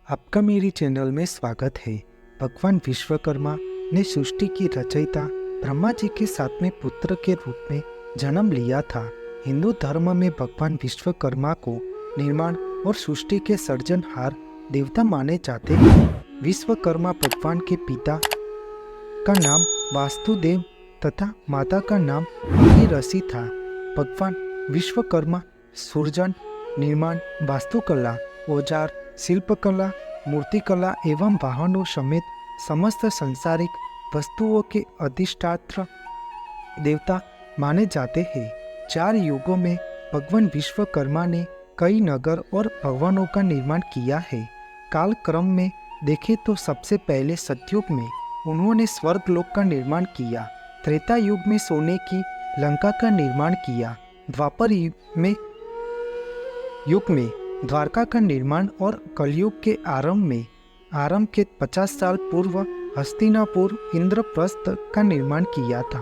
आपका मेरी चैनल में स्वागत है। भगवान विश्वकर्मा ने सृष्टि की रचयिता ब्रह्मा जी के सातवें पुत्र के रूप में जन्म लिया था। हिंदू धर्म में भगवान विश्वकर्मा को निर्माण और सृष्टि के सृजनहार देवता माने जाते हैं। विश्वकर्मा भगवान के पिता का नाम वास्तुदेव तथा माता का नाम ऋषि था। भगवान विश्वकर्मा सृजन, निर्माण, वास्तुकला, औजार, शिल्पकला, मूर्तिकला एवं वाहनों समेत समस्त संसारिक वस्तुओं के अधिष्ठात्र देवता माने जाते हैं। 4 युगों में भगवान विश्वकर्मा ने कई नगर और भवनों का निर्माण किया है। काल क्रम में देखें तो सबसे पहले सतयुग में उन्होंने स्वर्गलोक का निर्माण किया। त्रेता युग में सोने की लंका का निर्माण किया। द्वापर युग में द्वारका का निर्माण और कलयुग के आरंभ के 50 साल पूर्व हस्तिनापुर इंद्रप्रस्थ का निर्माण किया था।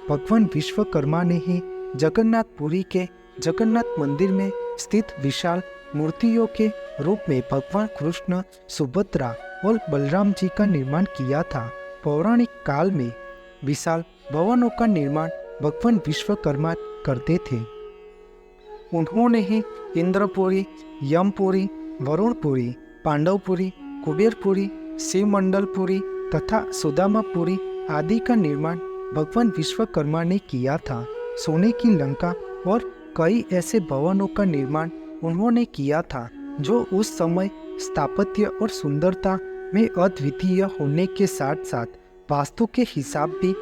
भगवान विश्वकर्मा ने ही जगन्नाथपुरी के जगन्नाथ मंदिर में स्थित विशाल मूर्तियों के रूप में भगवान कृष्ण, सुभद्रा और बलराम जी का निर्माण किया था। पौराणिक काल में विशाल भवनों का निर्माण भगवान विश्वकर्मा करते थे। उन्होंने ही इंद्रपुरी, यमपुरी, वरुणपुरी, पांडवपुरी, कुबेरपुरी, शिवमंडलपुरी तथा सुदामापुरी आदि का निर्माण भगवान विश्वकर्मा ने किया था। सोने की लंका और कई ऐसे भवनों का निर्माण उन्होंने किया था जो उस समय स्थापत्य और सुंदरता में अद्वितीय होने के साथ साथ वास्तु के हिसाब भी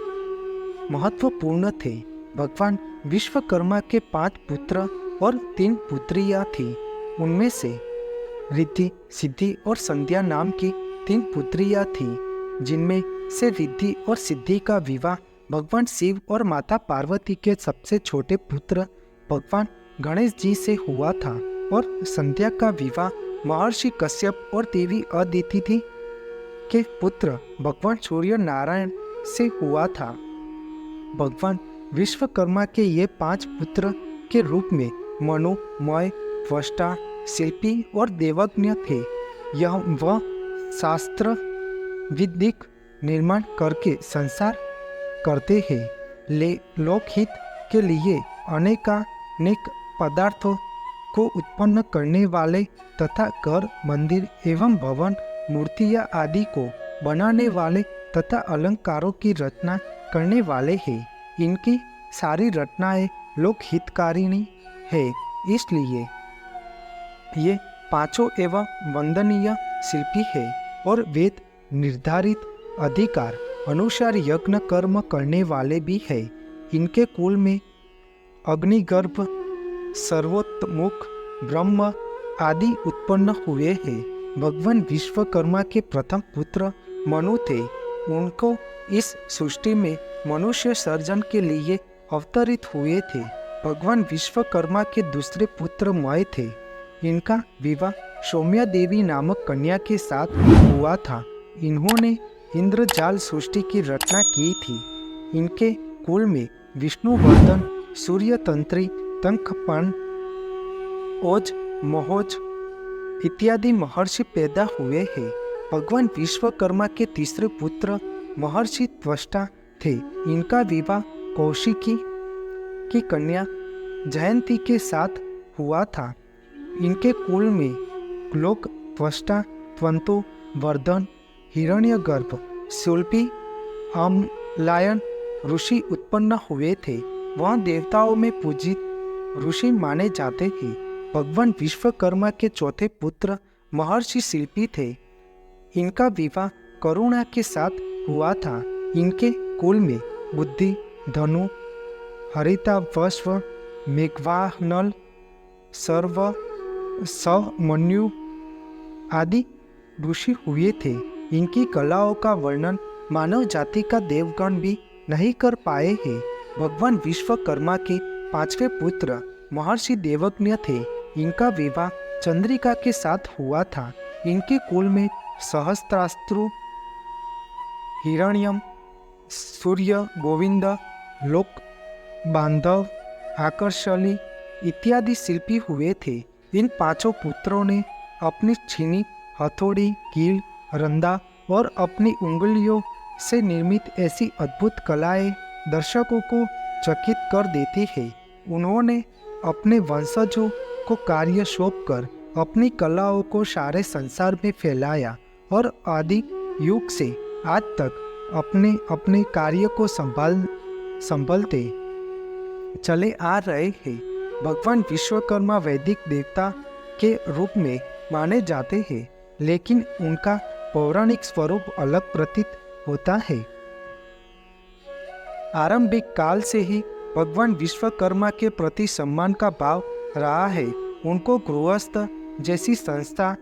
महत्वपूर्ण थे। भगवान विश्वकर्मा के 5 पुत्र और 3 पुत्रियां थी। उनमें से रिद्धि, सिद्धि और संध्या नाम की 3 पुत्रियां थी, जिनमें से रिद्धि और सिद्धि का विवाह भगवान शिव और माता पार्वती के सबसे छोटे पुत्र भगवान गणेश जी से हुआ था और संध्या का विवाह महर्षि कश्यप और देवी अदिति के पुत्र भगवान सूर्य नारायण से हुआ था। भगवान विश्वकर्मा के ये 5 पुत्र के रूप में मनु, मय, त्वष्टा, शिल्पी और देवज्ञ थे। यह वह शास्त्र विधिक निर्माण करके संसार करते हैं। लोकहित के लिए अनेकानेक पदार्थों को उत्पन्न करने वाले तथा घर, मंदिर एवं भवन, मूर्तियां आदि को बनाने वाले तथा अलंकारों की रचना करने वाले हैं। इनकी सारी रचनाएं लोकहितकारिणी है, इसलिए ये 5 एवं वंदनीय शिल्पी है और वेद निर्धारित अधिकार अनुसार यज्ञ कर्म करने वाले भी है। इनके कुल में अग्निगर्भ, सर्वोत्तमुख, ब्रह्म आदि उत्पन्न हुए हैं। भगवान विश्वकर्मा के प्रथम पुत्र मनु थे। उनको इस सृष्टि में मनुष्य सर्जन के लिए अवतरित हुए थे। भगवान विश्वकर्मा के दूसरे पुत्र मय थे। इनका विवाह सौम्या देवी नामक कन्या के साथ हुआ था। इन्होंने इंद्रजाल सृष्टि की रचना की थी। इनके कुल में विष्णुवर्धन, सूर्यतंत्री, तंकपन, ओज, महोज इत्यादि महर्षि पैदा हुए हैं। भगवान विश्वकर्मा के तीसरे पुत्र महर्षि त्वष्टा थे। इनका विवाह कौशिकी की कन्या जयंती के साथ हुआ था। इनके कुल में लोक, त्वष्टा, त्वंतु, वर्धन, हिरण्यगर्भ, शिल्पी, अम्लायन ऋषि उत्पन्न हुए थे। वह देवताओं में पूजित ऋषि माने जाते हैं। भगवान विश्वकर्मा के चौथे पुत्र महर्षि शिल्पी थे। इनका विवाह करुणा के साथ हुआ था। इनके कुल में बुद्धि, धनु, हरितावश्व, मेघवाहनल, सर्व, समन्यु आदि ऋषि हुए थे। इनकी कलाओं का वर्णन मानव जाति का देवगण भी नहीं कर पाए हैं। भगवान विश्वकर्मा के 5वें पुत्र महर्षि देवज्ञ थे। इनका विवाह चंद्रिका के साथ हुआ था। इनके कुल में सहस्त्रास्त्रु, हिरण्यम, सूर्य, गोविंद, लोक बांधव, आकर्षणी इत्यादि शिल्पी हुए थे। इन 5 पुत्रों ने अपनी छीनी हथौड़ी, कील, रंदा और अपनी उंगलियों से निर्मित ऐसी अद्भुत कलाएं दर्शकों को चकित कर देती है। उन्होंने अपने वंशजों को कार्य सौंपकर अपनी कलाओं को सारे संसार में फैलाया और आदि युग से आज तक अपने अपने कार्य को संभालते चले आ रहे हैं। भगवान विश्वकर्मा वैदिक देवता के रूप में माने जाते हैं, लेकिन उनका पौराणिक स्वरूप अलग प्रतीत होता है। आरंभिक काल से ही भगवान विश्वकर्मा के प्रति सम्मान का भाव रहा है। उनको गृहस्थ जैसी संस्था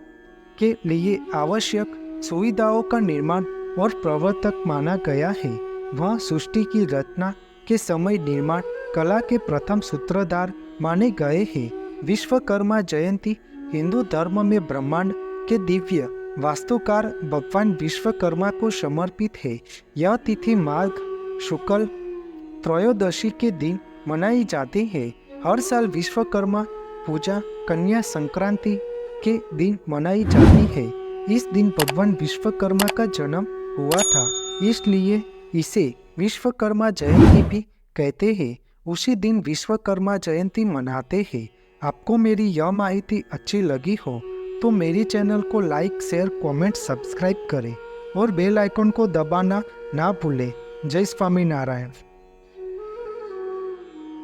के लिए आवश्यक सुविधाओं का निर्माण और प्रवर्तक माना गया है। वह सृष्टि की रचना के समय निर्माण कला के प्रथम सूत्रधार माने गए हैं। विश्वकर्मा जयंती हिंदू धर्म में ब्रह्मांड के दिव्य वास्तुकार भगवान विश्वकर्मा को समर्पित है। यह तिथि माघ शुक्ल त्रयोदशी के दिन मनाई जाती है। हर साल विश्वकर्मा पूजा कन्या संक्रांति के दिन मनाई जाती है। इस दिन भगवान विश्वकर्मा का जन्म हुआ था, इसलिए इसे विश्वकर्मा जयंती भी कहते हैं। उसी दिन विश्वकर्मा जयंती मनाते हैं। आपको मेरी यह माहिती अच्छी लगी हो तो मेरी चैनल को लाइक, शेयर, कमेंट, सब्सक्राइब करें और बेल आइकन को दबाना ना भूलें। जय स्वामीनारायण।